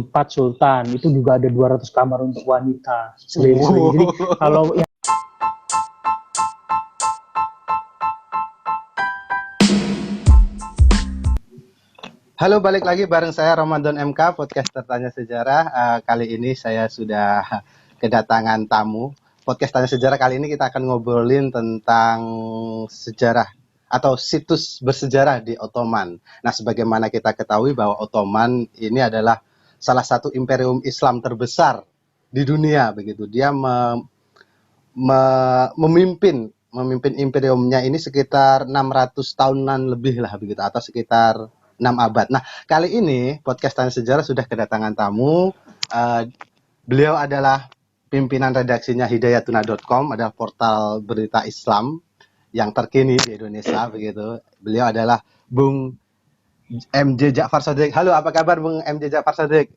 4 sultan, itu juga ada 200 kamar untuk wanita. Serius. Jadi kalau Halo, balik lagi bareng saya Ramadan MK, podcast Tanya Sejarah. Kali ini saya sudah kedatangan tamu. Podcast Tanya Sejarah kali ini kita akan ngobrolin tentang sejarah atau situs bersejarah di Ottoman. Nah, sebagaimana kita ketahui bahwa Ottoman ini adalah salah satu imperium Islam terbesar di dunia, begitu. Dia memimpin imperiumnya ini sekitar 600 tahunan lebih lah, begitu, atau sekitar 6 abad. Nah, kali ini podcast Tanya Sejarah sudah kedatangan tamu. Beliau adalah pimpinan redaksinya hidayatuna.com, adalah portal berita Islam yang terkini di Indonesia, begitu. Beliau adalah Bung MJ Ja'far Shadiq. Halo, apa kabar Bung MJ Ja'far Shadiq?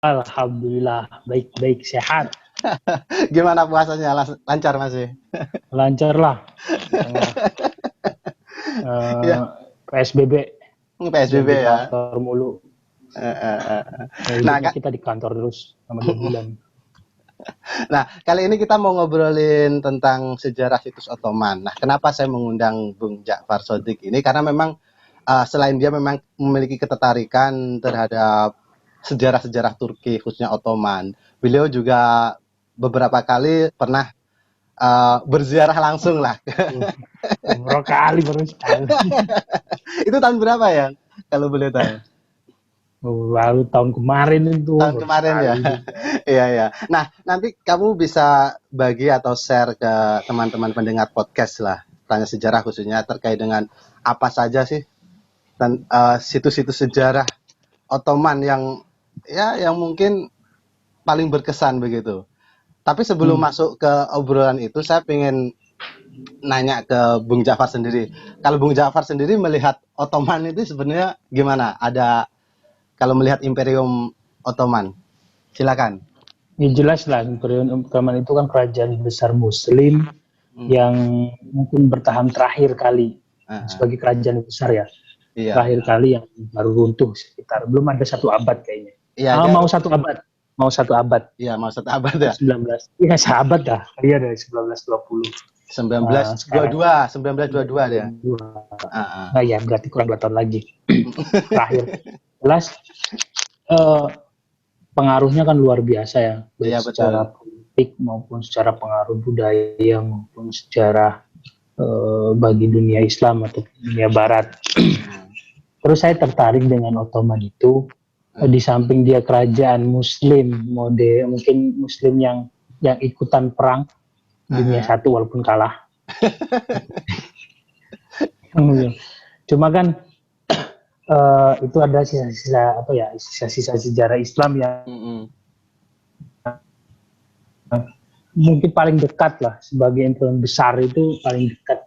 alhamdulillah baik-baik sehat. Gimana puasanya? Lancar masih? Lancar lah. Ya. PSBB ya. Kantor mulu. Nah, kita di kantor terus sama 2 bulan. Nah, kali ini kita mau ngobrolin tentang sejarah situs Ottoman. Nah, kenapa saya mengundang Bung Ja'far Shadiq ini? Karena memang selain dia memang memiliki ketertarikan terhadap sejarah-sejarah Turki, khususnya Ottoman, beliau juga beberapa kali pernah berziarah langsung lah. Berapa kali baru sekali. Itu tahun berapa ya? Kalau boleh tahu. Lalu tahun kemarin itu. Tahun kemarin ya. Iya ya. Nah, nanti kamu bisa bagi atau share ke teman-teman pendengar podcast lah, Tanya Sejarah khususnya, terkait dengan apa saja sih dan situs-situs sejarah Ottoman yang mungkin paling berkesan begitu. Tapi sebelum masuk ke obrolan itu, saya pengen nanya ke Bung Ja'far sendiri. Kalau Bung Ja'far sendiri melihat Ottoman itu sebenarnya gimana? Kalau melihat Imperium Ottoman, silakan. Ya jelas lah, Imperium Ottoman itu kan kerajaan besar Muslim yang mungkin bertahan terakhir kali sebagai kerajaan besar ya. Iya. Terakhir kali yang baru runtuh sekitar belum ada 1 abad kayaknya. Iya. Mau 1 abad. Iya, mau 1 abad ya. 19. Iya, seabad dah. Iya dari 1920. 1922 dia. Nah ya, berarti kurang 2 tahun lagi. Terakhir. Jelas pengaruhnya kan luar biasa ya. Baik secara politik maupun secara pengaruh budaya maupun secara bagi dunia Islam atau dunia Barat. Terus saya tertarik dengan Ottoman itu di samping dia kerajaan Muslim, mungkin Muslim yang ikutan perang dunia satu walaupun kalah. Cuma kan itu ada sisa-sisa sejarah Islam yang mungkin paling dekat lah sebagai imperium besar, itu paling dekat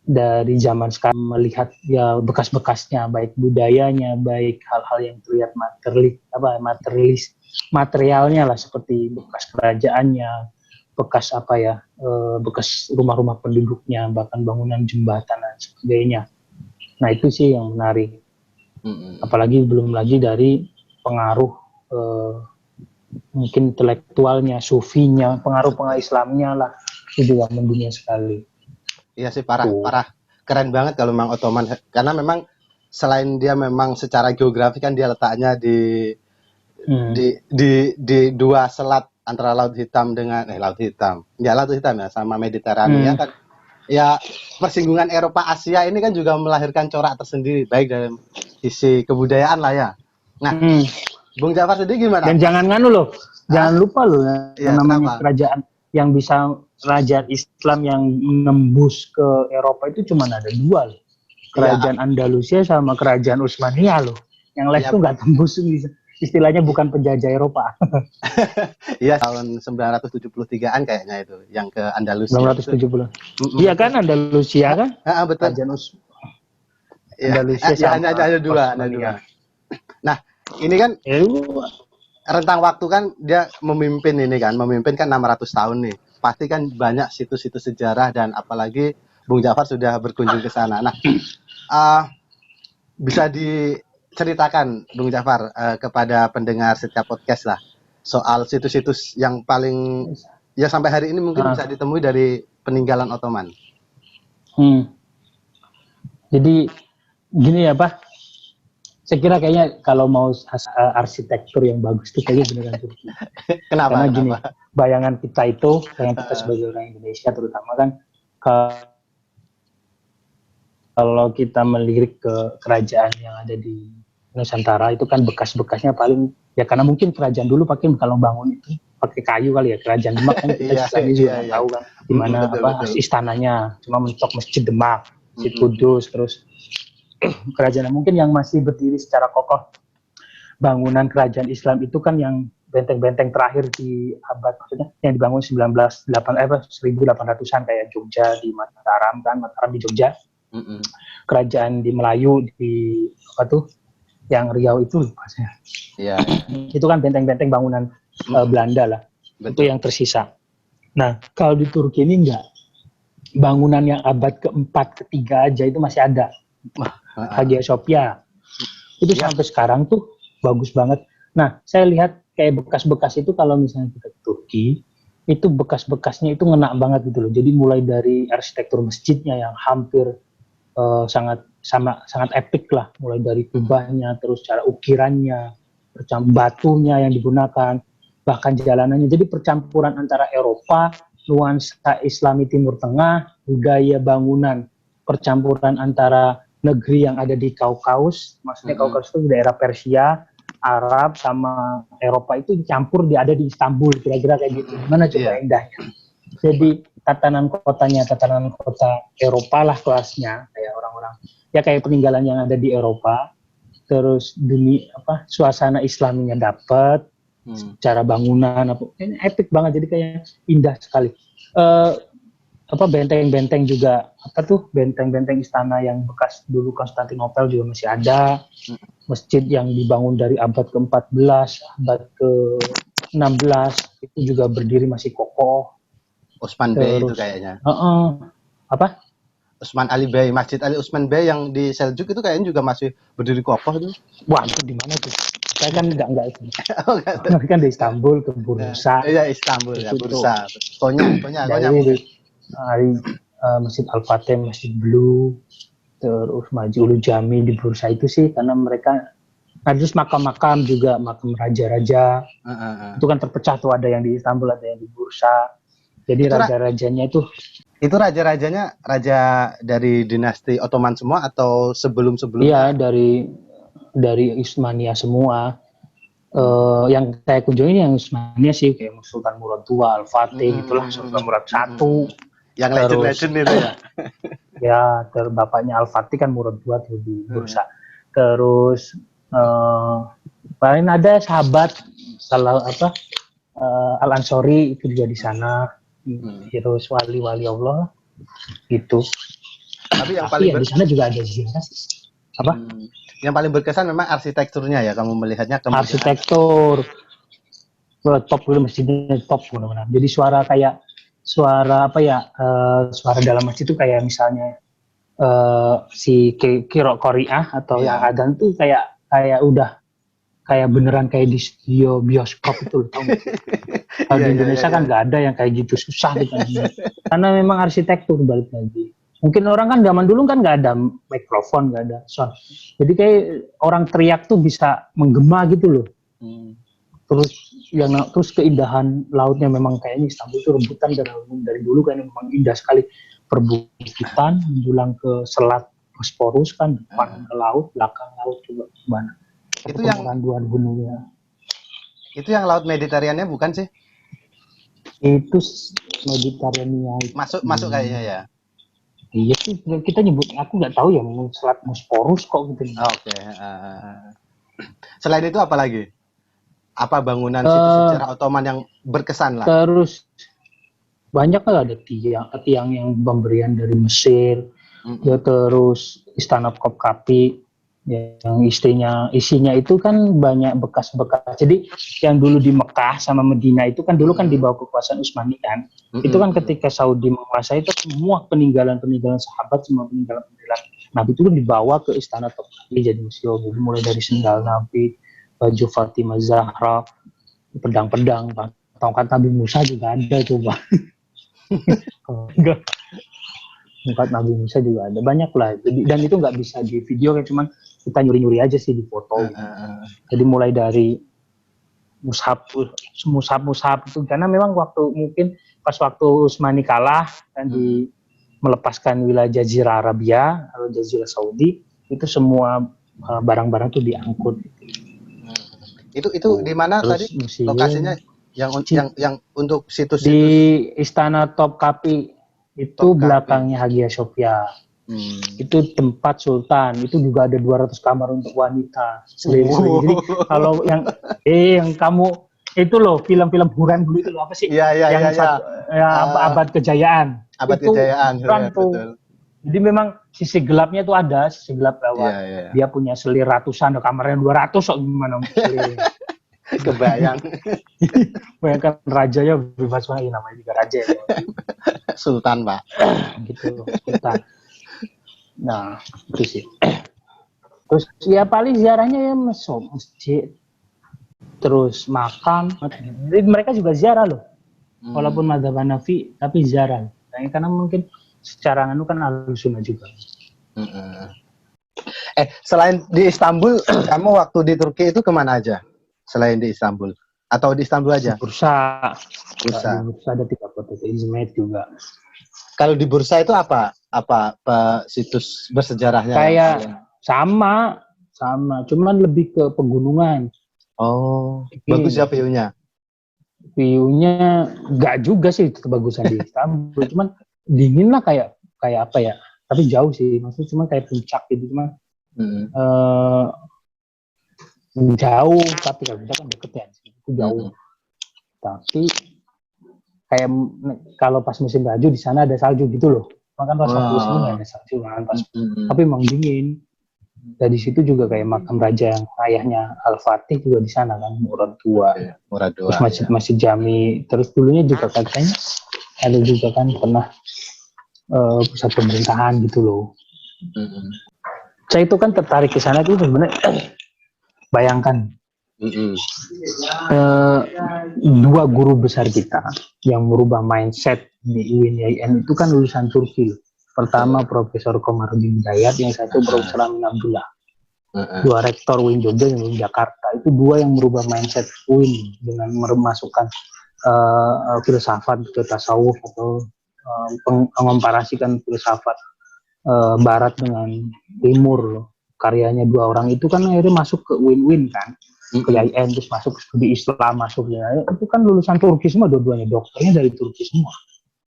dari zaman sekarang, melihat ya bekas-bekasnya, baik budayanya, baik hal-hal yang terlihat materialnya lah, seperti bekas kerajaannya, bekas bekas rumah-rumah penduduknya, bahkan bangunan jembatan dan sebagainya. Nah itu sih yang menarik. Apalagi belum lagi dari pengaruh mungkin intelektualnya, sufinya, pengaruh Islamnya lah, itu juga mendunia sekali. Iya sih, parah. Keren banget kalau memang Ottoman, karena memang selain dia memang secara geografi kan dia letaknya di 2 selat antara Laut Hitam ya sama Mediterania kan. Ya, persinggungan Eropa Asia ini kan juga melahirkan corak tersendiri baik dalam sisi kebudayaan lah ya. Nah, Bung Ja'far sendiri gimana? Dan jangan jangan lupa loh yang namanya kerajaan yang bisa, kerajaan Islam yang menembus ke Eropa itu cuma ada 2 loh. Kerajaan Andalusia sama kerajaan Utsmaniyah loh. Yang lain tuh nggak tembus, istilahnya bukan penjajah Eropa. Iya, tahun 973-an kayaknya itu yang ke Andalusia. 970. Iya kan, Andalusia kan? Betul. Kerajaan Andalusia hanya ada 2. Nah, ini kan rentang waktu kan dia memimpin kan 600 tahun nih. Pasti kan banyak situs-situs sejarah, dan apalagi Bung Ja'far sudah berkunjung ke sana. Nah, bisa ceritakan Bung Jafar kepada pendengar setiap podcast lah soal situs-situs yang paling ya sampai hari ini mungkin bisa ditemui dari peninggalan Ottoman. Jadi gini ya Pak, saya kira kayaknya kalau mau arsitektur yang bagus itu kayaknya beneran Turki. Karena gini, bayangan kita sebagai orang Indonesia terutama kan, kalau kita melirik ke kerajaan yang ada di Nusantara itu kan bekas-bekasnya paling ya, karena mungkin kerajaan dulu kalau bangun itu pakai kayu kali ya, kerajaan Demak kan kita juga tahu kan di mana istananya, cuma mentok Masjid Demak, Masjid Kudus, terus kerajaan mungkin yang masih berdiri secara kokoh bangunan kerajaan Islam itu kan yang benteng-benteng terakhir di abad, maksudnya yang dibangun 1800-an kayak Jogja di Mataram di Jogja, kerajaan di Melayu di yang Riau itu lupa saya. Itu kan benteng-benteng bangunan Belanda lah. Betul. Itu yang tersisa. Nah, kalau di Turki ini enggak. Bangunan yang abad keempat, ketiga aja itu masih ada. Hagia Sophia. Itu sampai sekarang tuh bagus banget. Nah, saya lihat kayak bekas-bekas itu kalau misalnya kita ke Turki, itu bekas-bekasnya itu ngena banget gitu loh. Jadi mulai dari arsitektur masjidnya yang hampir sangat epik lah, mulai dari kubahnya, terus cara ukirannya, batunya yang digunakan, bahkan jalanannya. Jadi percampuran antara Eropa, nuansa Islami Timur Tengah, budaya bangunan, percampuran antara negeri yang ada di Kaukaus, maksudnya Kaukaus itu daerah Persia, Arab sama Eropa itu campur ada di Istanbul, kira-kira kayak gitu. Gimana coba indahnya. Jadi tatanan kota Eropa lah kelasnya, kayak orang-orang ya kayak peninggalan yang ada di Eropa. Terus suasana Islaminya dapat, cara bangunan epic banget, jadi kayak indah sekali. Benteng-benteng juga benteng-benteng istana yang bekas dulu Konstantinopel juga masih ada. Masjid yang dibangun dari abad ke-14, abad ke-16 itu juga berdiri masih kokoh. Osman Bey itu kayaknya. Usman Ali Bey, Masjid Ali Usman Bey yang di Seljuk itu kayaknya juga masih berdiri kokoh itu. Wah, itu di mana tuh? Saya kan enggak itu. Kan di Istanbul, ke Bursa. Iya, Istanbul ya, Bursa. Konya. Masjid Al-Fatih, Masjid Blue, terus Masjid Ulu Jami di Bursa itu sih, karena mereka terus makam-makam juga, makam raja-raja. Itu kan terpecah tuh, ada yang di Istanbul, ada yang di Bursa. Jadi raja-rajanya itu raja-rajanya raja dari dinasti Ottoman semua atau sebelum-sebelumnya? Iya, dari Utsmaniyah semua. Yang saya kunjungi yang Utsmaniyah sih, kayak Sultan Murad II, Al-Fatih itulah, Sultan Murad I. Yang legend-legend itu ya. Ya, bapaknya Al-Fatih kan Murad II tuh di Bursa. Terus paling ada sahabat Al-Ansori itu juga di sana. Terus wali-wali Allah gitu. Tapi yang paling di sana juga ada ziarah sih. Yang paling berkesan memang arsitekturnya ya, kamu melihatnya kemudian. Arsitektur top, masjidnya top benar-benar. Jadi suara dalam masjid itu kayak misalnya si qiraah atau yang adzan tuh kayak udah kayak beneran kayak di studio bioskop itu, tahu nggak? Kalau di Indonesia kan nggak ada yang kayak gitu, susah gitu. Karena memang arsitektur, balik lagi. Mungkin orang kan zaman dulu kan nggak ada mikrofon, nggak ada sound. Jadi kayak orang teriak tuh bisa menggema gitu loh. Terus keindahan lautnya memang kayaknya Istanbul itu rebutan dari dulu kayaknya memang indah sekali. Perbukitan menjulang ke selat Bosporus kan, depan ke laut, belakang laut juga gimana. Itu yang dua gunungnya. Itu yang laut Mediterania bukan sih? Itu Mediterania. Masuk kayaknya ya. Iya sih, kita nyebut, aku nggak tahu ya, selat Bosporus kok gitu. Oke. Selain itu apa lagi? Apa bangunan situs sejarah Ottoman yang berkesan lah? Terus banyak lah, ada tiang yang pemberian dari Mesir, ya, terus Istana Topkapi yang isinya itu kan banyak bekas-bekas. Jadi yang dulu di Mekah sama Medina itu kan dulu kan di bawah kekuasaan Utsmani kan. Itu kan ketika Saudi menguasai itu semua peninggalan sahabat, semua peninggalan Nabi itu kan dibawa ke istana Topkapi jadi museum. Jadi mulai dari sendal Nabi, baju Fatimah Zahra, pedang-pedang, tongkat Nabi Musa juga ada coba. Enggak, tongkat Nabi Musa juga ada, banyak lah. Dan itu nggak bisa di video kan, cuman kita nyuri-nyuri aja sih di foto. Jadi mulai dari mushaf itu, karena memang mungkin pas waktu Utsmani kalah dan melepaskan wilayah Jazirah Arabia atau Jazirah Saudi, itu semua barang-barang itu diangkut. Itu di mana tadi lokasinya yang untuk situs di Istana Topkapi itu belakangnya Hagia Sophia. Itu tempat Sultan, itu juga ada 200 kamar untuk wanita. Jadi kalau yang kamu itu loh, film-film Huran dulu itu loh, apa sih? Abad Kejayaan. Kejayaan. Ya, betul. Jadi memang sisi gelapnya itu ada, sisi gelap lewat. Dia punya selir ratusan, kamarnya 200 gimana selirnya. Kebayang. Bayangkan rajanya bebas banget, namanya juga raja ya. Sultan, Pak. Gitu, Sultan. Nah, itu sih. Terus ya paling ziarahnya ya masjid, terus makan. Jadi mereka juga ziarah loh, walaupun madzhab Hanafi tapi ziarah. Karena mungkin secara kan Ahlussunnah juga. Selain di Istanbul, kamu waktu di Turki itu kemana aja? Selain di Istanbul atau di Istanbul aja? Bursa ada 3 kota, Izmit juga. Kalau di Bursa itu apa situs bersejarahnya? Kayak sama, cuman lebih ke pegunungan. Bagus ya view-nya. View-nya enggak juga sih kebagusan di Istanbul, cuman dingin lah, kayak apa ya? Tapi jauh sih, maksudnya cuman kayak puncak gitu, cuman jauh, tapi kalau puncak kan deket ya, itu jauh. Tapi kayak kalau pas musim salju di sana ada salju gitu loh. Makan pas waktu di sini nggak ada salju kan pas, tapi emang dingin. Dari situ juga kayak makam raja yang ayahnya Al-Fatih juga di sana kan, Murad II. Terus masjid Jami. Terus dulunya juga katanya ada juga kan pernah pusat pemerintahan gitu loh. Saya itu kan tertarik ke sana tuh sebenarnya. Bayangkan. 2 guru besar kita yang merubah mindset di UIN itu kan lulusan Turki. Pertama Profesor Komarudin Hidayat, yang satu Profesor Amin Abdullah. 2 rektor UIN Jogja yang di Jakarta. Itu 2 yang merubah mindset UIN dengan memasukkan filsafat ke tasawuf atau mengkomparasikan filsafat Barat dengan Timur. Karyanya 2 orang itu kan akhirnya masuk ke UIN kan. Ke IAIN, terus masuk studi Islam, itu kan lulusan Turki semua, dua-duanya dokternya dari Turki semua.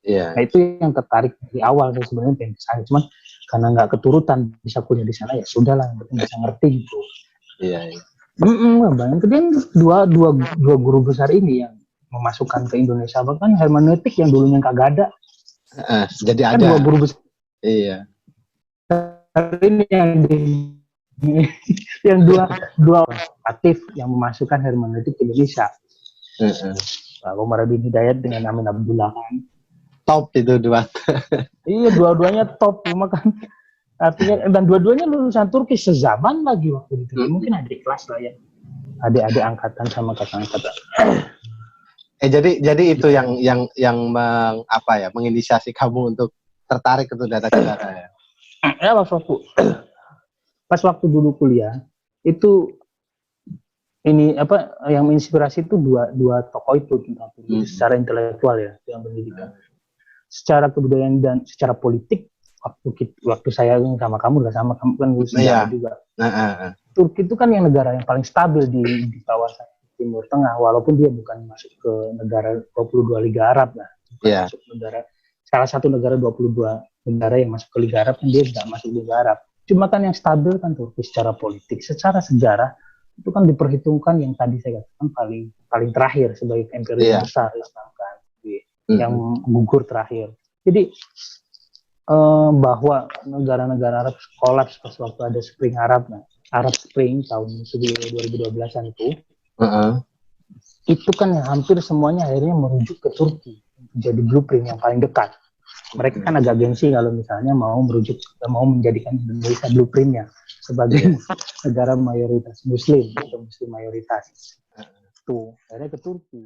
Nah itu yang tertarik dari awal saya sebenarnya pengen kesana, cuman karena nggak keturutan bisa kuliah di sana, ya sudahlah, yang penting bisa ngerti gitu. Kemudian dua guru besar ini yang memasukkan ke Indonesia, bahkan hermeneutik yang dulunya kagak ada, jadi kan ada 2 guru besar. Ini yang dua aktif yang memasukkan hermeneutik ke Indonesia. Pak Komarudin Hidayat dengan Amin Abdullah kan. Top itu 2. Iya, dua-duanya top, makan. Artinya dan dua-duanya lulusan Turki sezaman lagi waktu itu. Mungkin adik kelas lah ya. Adik-adik angkatan sama kakak angkatan. Jadi itu yang menginisiasi kamu untuk tertarik ke daerah-daerah ya. Ya pas waktu dulu kuliah itu ini yang menginspirasi itu dua tokoh itu secara intelektual ya, yang pendidikan, secara kebudayaan dan secara politik. Waktu saya sama kamu kan sejarah juga. Turki itu kan yang negara yang paling stabil di kawasan Timur Tengah, walaupun dia bukan masuk ke negara 22 Liga Arab lah. Masuk salah satu negara 22 negara yang masuk ke Liga Arab, dia tidak masuk Liga Arab. Cuma kan yang stabil kan Turki secara politik, secara sejarah itu kan diperhitungkan yang tadi saya katakan paling terakhir sebagai imperium besar Islam kan, yang gugur terakhir. Jadi bahwa negara-negara Arab kolaps pas waktu ada Spring Arab tahun 2012-an itu kan hampir semuanya akhirnya merujuk ke Turki, jadi blueprint yang paling dekat. Mereka kan agak gengsi kalau misalnya mau menjadikan Indonesia blueprintnya sebagai negara mayoritas Muslim atau Muslim mayoritas. Tuh, akhirnya ke Turki.